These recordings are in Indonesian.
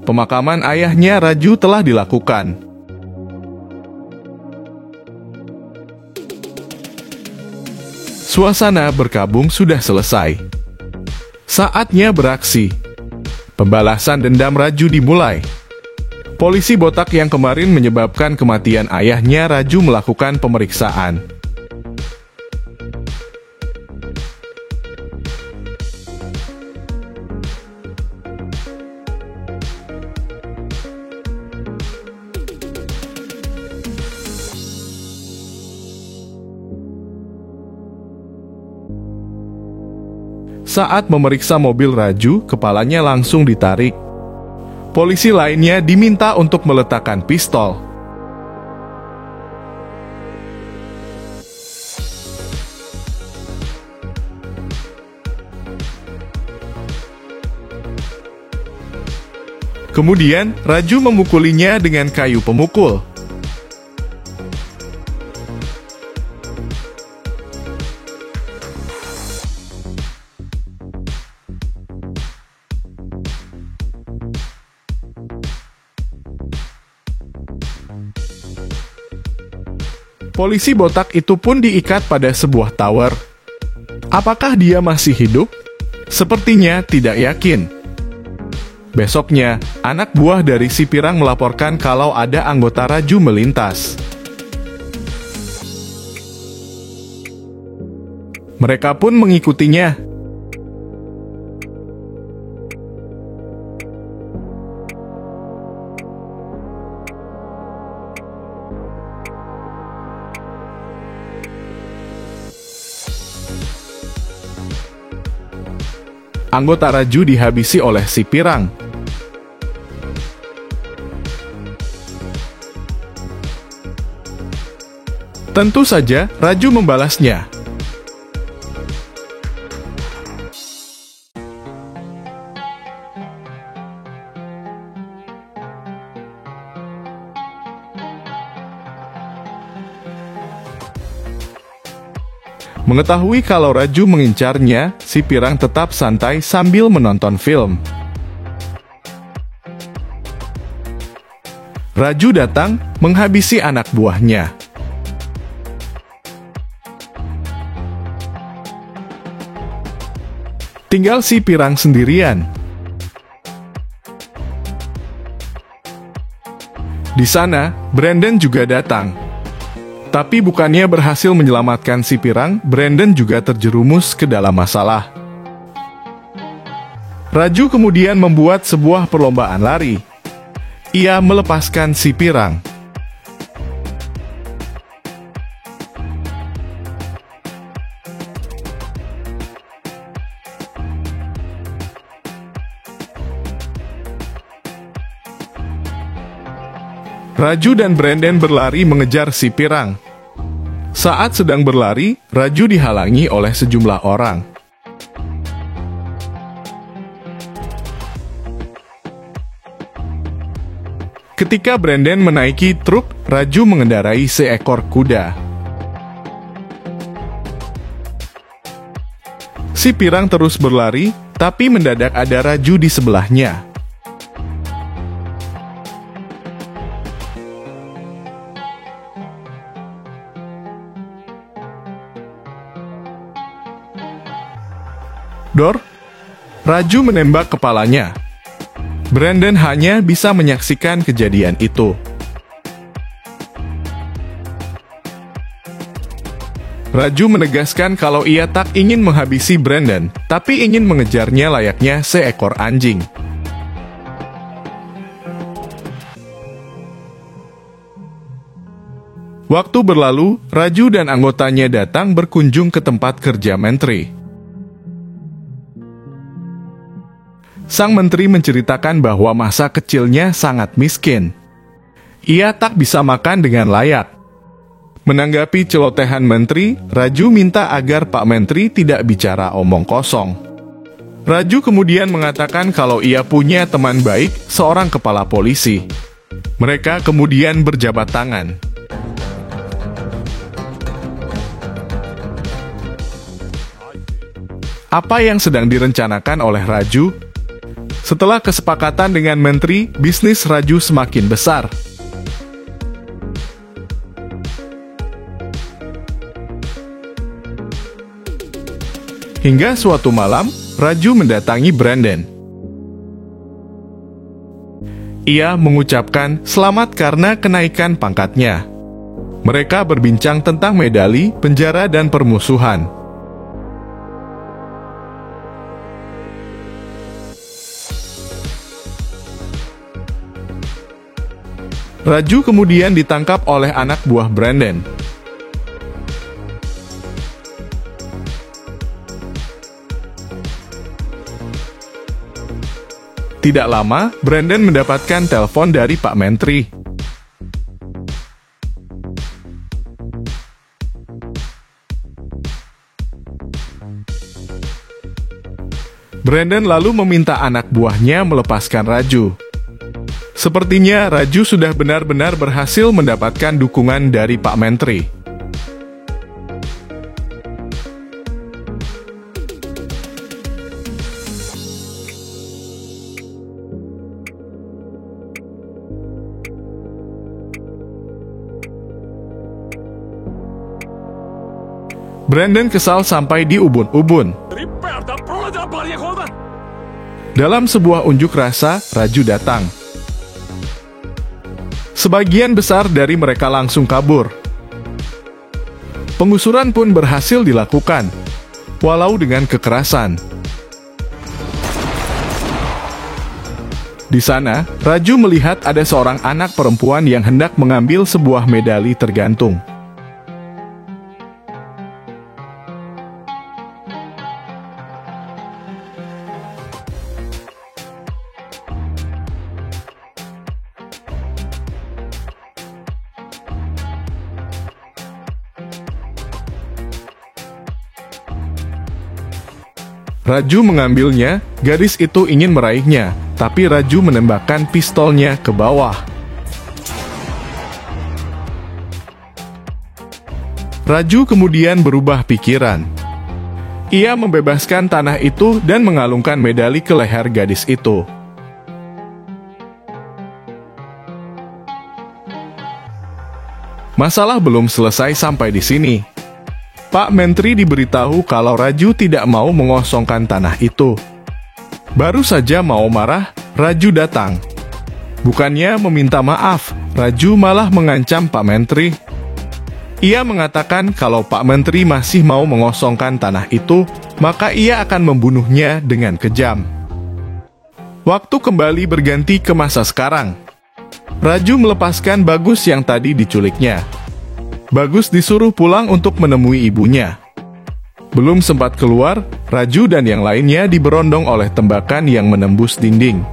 pemakaman ayahnya Raju telah dilakukan. Suasana berkabung sudah selesai. Saatnya beraksi. Pembalasan dendam Raju dimulai. Polisi botak yang kemarin menyebabkan kematian ayahnya Raju melakukan pemeriksaan. Saat memeriksa mobil Raju, kepalanya langsung ditarik. Polisi lainnya diminta untuk meletakkan pistol. Kemudian, Raju memukulinya dengan kayu pemukul. Polisi botak itu pun diikat pada sebuah tower. Apakah dia masih hidup? Sepertinya tidak yakin. Besoknya, anak buah dari si Pirang melaporkan kalau ada anggota Raju melintas. Mereka pun mengikutinya. Anggota Raju dihabisi oleh si Pirang. Tentu saja, Raju membalasnya. Mengetahui kalau Raju mengincarnya, si Pirang tetap santai sambil menonton film. Raju datang, menghabisi anak buahnya. Tinggal si Pirang sendirian. Di sana, Brandon juga datang. Tapi bukannya berhasil menyelamatkan si Pirang, Brandon juga terjerumus ke dalam masalah. Raju kemudian membuat sebuah perlombaan lari. Ia melepaskan si Pirang. Raju dan Brandon berlari mengejar si Pirang. Saat sedang berlari, Raju dihalangi oleh sejumlah orang. Ketika Brandon menaiki truk, Raju mengendarai seekor kuda. Si Pirang terus berlari, tapi mendadak ada Raju di sebelahnya. Dor, Raju menembak kepalanya. Brandon hanya bisa menyaksikan kejadian itu. Raju menegaskan kalau ia tak ingin menghabisi Brandon, tapi ingin mengejarnya layaknya seekor anjing. Waktu berlalu, Raju dan anggotanya datang berkunjung ke tempat kerja menteri. Sang menteri menceritakan bahwa masa kecilnya sangat miskin. Ia tak bisa makan dengan layak. Menanggapi celotehan menteri, Raju minta agar Pak Menteri tidak bicara omong kosong. Raju kemudian mengatakan kalau ia punya teman baik, seorang kepala polisi. Mereka kemudian berjabat tangan. Apa yang sedang direncanakan oleh Raju? Setelah kesepakatan dengan menteri, bisnis Raju semakin besar. Hingga suatu malam, Raju mendatangi Brandon. Ia mengucapkan selamat karena kenaikan pangkatnya. Mereka berbincang tentang medali, penjara, dan permusuhan. Raju kemudian ditangkap oleh anak buah Brandon. Tidak lama, Brandon mendapatkan telepon dari Pak Menteri. Brandon lalu meminta anak buahnya melepaskan Raju. Sepertinya Raju sudah benar-benar berhasil mendapatkan dukungan dari Pak Menteri. Brandon kesal sampai di ubun-ubun. Dalam sebuah unjuk rasa, Raju datang. Sebagian besar dari mereka langsung kabur. Penggusuran pun berhasil dilakukan, walau dengan kekerasan. Di sana, Raju melihat ada seorang anak perempuan yang hendak mengambil sebuah medali tergantung. Raju mengambilnya, gadis itu ingin meraihnya, tapi Raju menembakkan pistolnya ke bawah. Raju kemudian berubah pikiran. Ia membebaskan tanah itu dan mengalungkan medali ke leher gadis itu. Masalah belum selesai sampai di sini. Pak Menteri diberitahu kalau Raju tidak mau mengosongkan tanah itu. Baru saja mau marah, Raju datang. Bukannya meminta maaf, Raju malah mengancam Pak Menteri. Ia mengatakan kalau Pak Menteri masih mau mengosongkan tanah itu, maka ia akan membunuhnya dengan kejam. Waktu kembali berganti ke masa sekarang. Raju melepaskan Bagus yang tadi diculiknya. Bagus disuruh pulang untuk menemui ibunya. Belum sempat keluar, Raju dan yang lainnya diberondong oleh tembakan yang menembus dinding.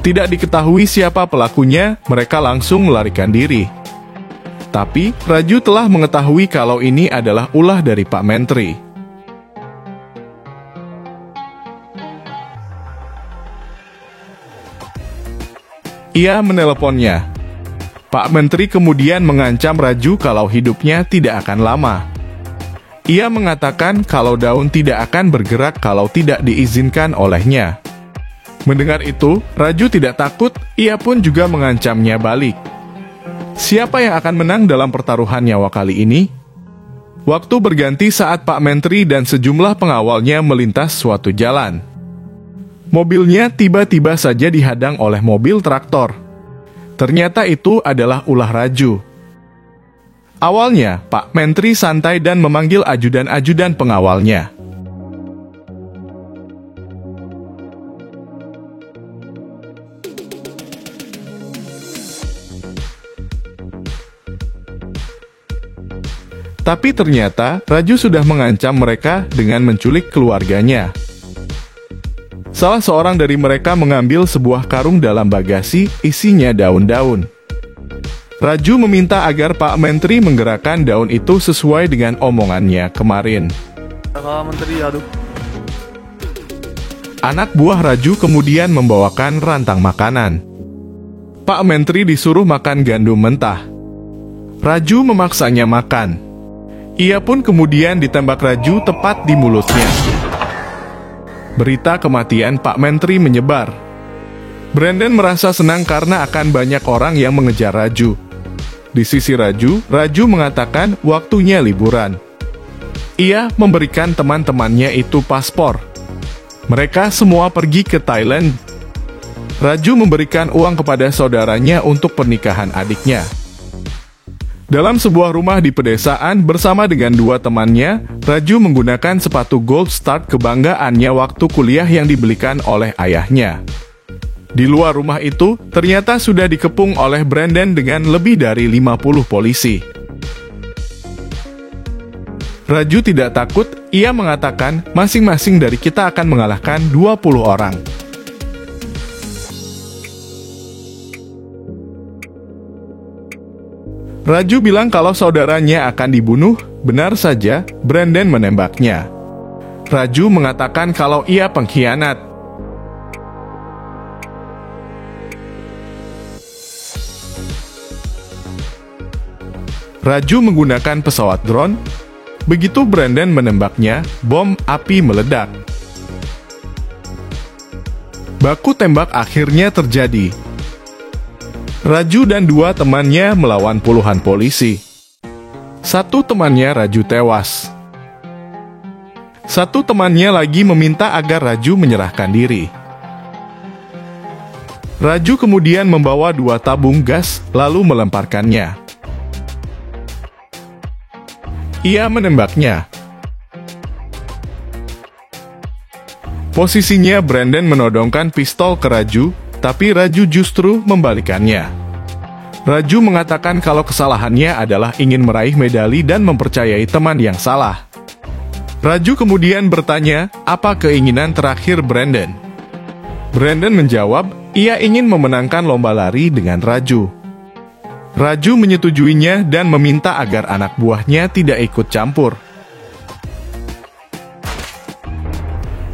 Tidak diketahui siapa pelakunya, mereka langsung melarikan diri. Tapi, Raju telah mengetahui kalau ini adalah ulah dari Pak Menteri. Ia meneleponnya. Pak Menteri kemudian mengancam Raju kalau hidupnya tidak akan lama. Ia mengatakan kalau daun tidak akan bergerak kalau tidak diizinkan olehnya. Mendengar itu, Raju tidak takut, ia pun juga mengancamnya balik. Siapa yang akan menang dalam pertaruhan nyawa kali ini? Waktu berganti saat Pak Menteri dan sejumlah pengawalnya melintas suatu jalan. Mobilnya tiba-tiba saja dihadang oleh mobil traktor. Ternyata itu adalah ulah Raju. Awalnya, Pak Menteri santai dan memanggil ajudan-ajudan pengawalnya. Tapi ternyata Raju sudah mengancam mereka dengan menculik keluarganya. Salah seorang dari mereka mengambil sebuah karung dalam bagasi, isinya daun-daun. Raju meminta agar Pak Menteri menggerakkan daun itu sesuai dengan omongannya kemarin. Anak buah Raju kemudian membawakan rantang makanan. Pak Menteri disuruh makan gandum mentah. Raju memaksanya makan. Ia pun kemudian ditembak Raju tepat di mulutnya. Berita kematian Pak Menteri menyebar. Brandon merasa senang karena akan banyak orang yang mengejar Raju. Di sisi Raju mengatakan waktunya liburan. Ia memberikan teman-temannya itu paspor. Mereka semua pergi ke Thailand. Raju memberikan uang kepada saudaranya untuk pernikahan adiknya. Dalam sebuah rumah di pedesaan bersama dengan dua temannya, Raju menggunakan sepatu Gold Star kebanggaannya waktu kuliah yang dibelikan oleh ayahnya. Di luar rumah itu, ternyata sudah dikepung oleh Brandon dengan lebih dari 50 polisi. Raju tidak takut, ia mengatakan masing-masing dari kita akan mengalahkan 20 orang. Raju bilang kalau saudaranya akan dibunuh, benar saja, Brandon menembaknya. Raju mengatakan kalau ia pengkhianat. Raju menggunakan pesawat drone. Begitu Brandon menembaknya, bom api meledak. Baku tembak akhirnya terjadi. Raju dan dua temannya melawan puluhan polisi. Satu temannya Raju tewas. Satu temannya lagi meminta agar Raju menyerahkan diri. Raju kemudian membawa 2 tabung gas lalu melemparkannya. Ia menembaknya. Posisinya Brandon menodongkan pistol ke Raju, tapi Raju justru membalikannya. Raju mengatakan kalau kesalahannya adalah ingin meraih medali dan mempercayai teman yang salah. Raju kemudian bertanya, apa keinginan terakhir Brandon? Brandon menjawab, ia ingin memenangkan lomba lari dengan Raju. Raju menyetujuinya dan meminta agar anak buahnya tidak ikut campur.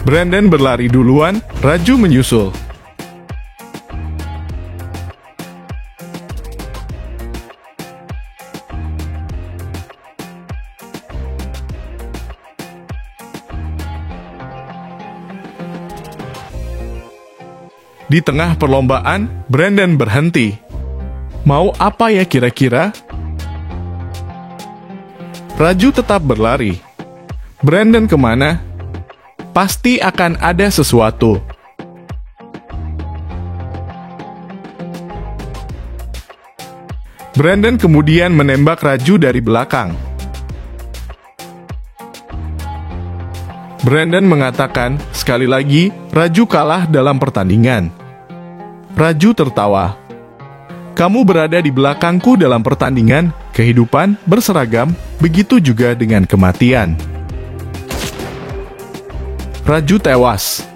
Brandon berlari duluan, Raju menyusul. Di tengah perlombaan, Brandon berhenti. Mau apa ya kira-kira? Raju tetap berlari. Brandon kemana? Pasti akan ada sesuatu. Brandon kemudian menembak Raju dari belakang. Brandon mengatakan, sekali lagi, Raju kalah dalam pertandingan. Raju tertawa. Kamu berada di belakangku dalam pertandingan, kehidupan, berseragam, begitu juga dengan kematian. Raju tewas.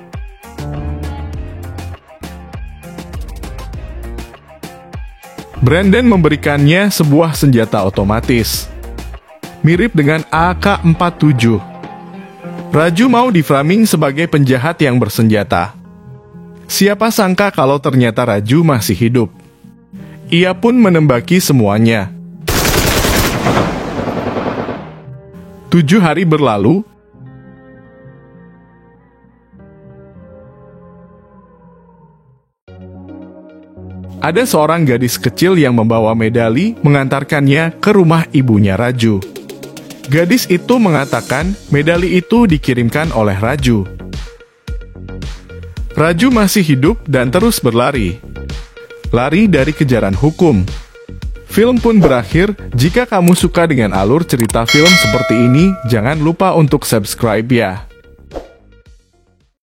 Brandon memberikannya sebuah senjata otomatis, mirip dengan AK-47. Raju mau diframing sebagai penjahat yang bersenjata. Siapa sangka kalau ternyata Raju masih hidup. Ia pun menembaki semuanya. 7 hari berlalu. Ada seorang gadis kecil yang membawa medali mengantarkannya ke rumah ibunya Raju. Gadis itu mengatakan medali itu dikirimkan oleh Raju. Raju masih hidup dan terus berlari. Lari dari kejaran hukum. Film pun berakhir. Jika kamu suka dengan alur cerita film seperti ini, jangan lupa untuk subscribe ya.